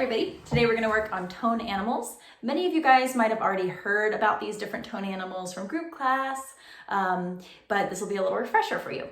everybody. Today we're going to work on tone animals. Many of you guys might have already heard about these different tone animals from group class, but this will be a little refresher for you.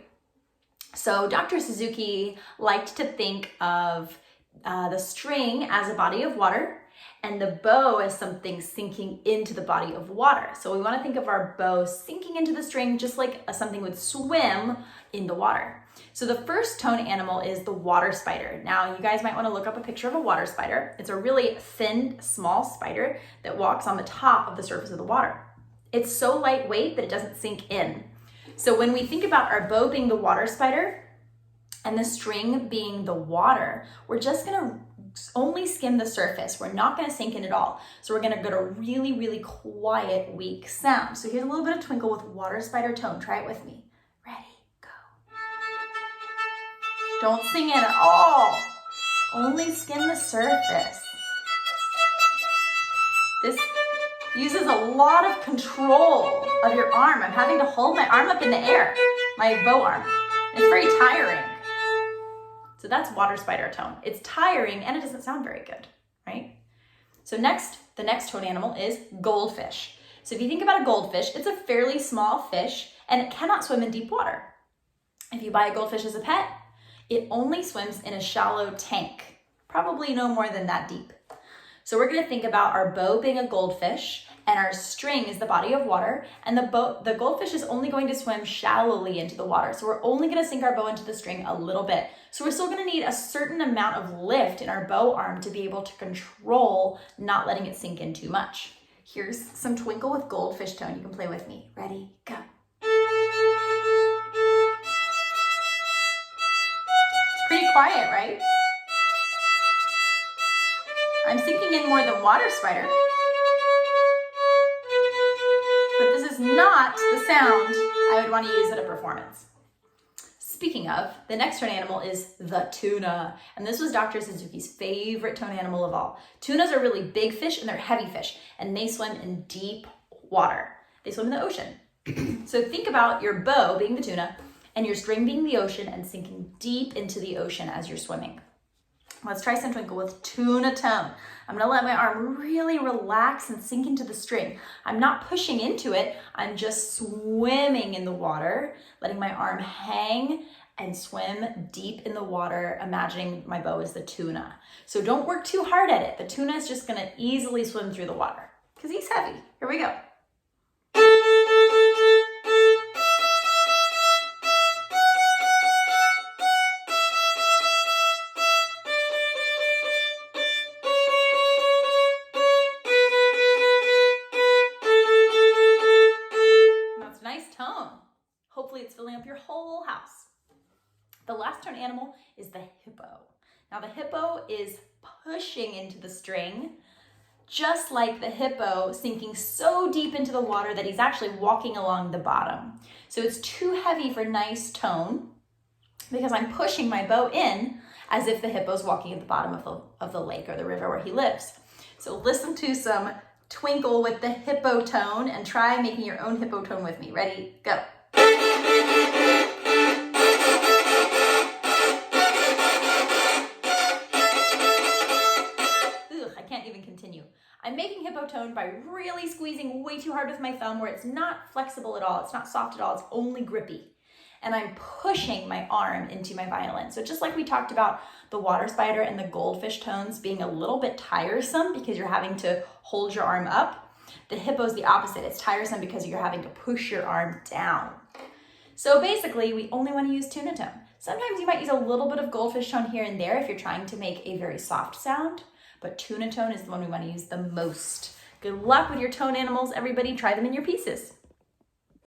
So Dr. Suzuki liked to think of the string as a body of water and the bow as something sinking into the body of water. So we want to think of our bow sinking into the string just like something would swim in the water. So the first tone animal is the water spider. Now you guys might want to look up a picture of a water spider. It's a really thin, small spider that walks on the top of the surface of the water. It's so lightweight that it doesn't sink in. So when we think about our bow being the water spider and the string being the water, we're just gonna only skim the surface. We're not gonna sink in at all. So we're gonna go to really, really quiet, weak sound. So here's a little bit of twinkle with water spider tone. Try it with me. Ready, go. Don't sing in at all. Only skim the surface. This uses a lot of control of your arm. I'm having to hold my arm up in the air, my bow arm. It's very tiring. So that's water spider tone. It's tiring and it doesn't sound very good, right? So the next tone animal is goldfish. So if you think about a goldfish, it's a fairly small fish and it cannot swim in deep water. If you buy a goldfish as a pet, it only swims in a shallow tank, probably no more than that deep. So we're gonna think about our bow being a goldfish and our string is the body of water, and the goldfish is only going to swim shallowly into the water. So we're only gonna sink our bow into the string a little bit. So we're still gonna need a certain amount of lift in our bow arm to be able to control not letting it sink in too much. Here's some twinkle with goldfish tone. You can play with me. Ready, go. It's pretty quiet, right? I'm sinking in more than water spider. But this is not the sound I would want to use at a performance. Speaking of, the next tone animal is the tuna. And this was Dr. Suzuki's favorite tone animal of all. Tunas are really big fish and they're heavy fish, and they swim in deep water. They swim in the ocean. So think about your bow being the tuna and your string being the ocean and sinking deep into the ocean as you're swimming. Let's try some twinkle with tuna tone. I'm gonna let my arm really relax and sink into the string. I'm not pushing into it, I'm just swimming in the water, letting my arm hang and swim deep in the water, imagining my bow is the tuna. So don't work too hard at it. The tuna is just gonna easily swim through the water because he's heavy. Here we go. Hopefully it's filling up your whole house. The last tone animal is the hippo. Now the hippo is pushing into the string, just like the hippo sinking so deep into the water that he's actually walking along the bottom. So it's too heavy for nice tone because I'm pushing my bow in as if the hippo's walking at the bottom of the lake or the river where he lives. So listen to some twinkle with the hippo tone and try making your own hippo tone with me. Ready, go. I can't even continue. I'm making hippo tone by really squeezing way too hard with my thumb where it's not flexible at all, it's not soft at all, it's only grippy. And I'm pushing my arm into my violin. So just like we talked about the water spider and the goldfish tones being a little bit tiresome because you're having to hold your arm up, the hippo's the opposite. It's tiresome because you're having to push your arm down. So basically, we only want to use tuna tone. Sometimes you might use a little bit of goldfish tone here and there if you're trying to make a very soft sound, but tuna tone is the one we want to use the most. Good luck with your tone animals, everybody. Try them in your pieces.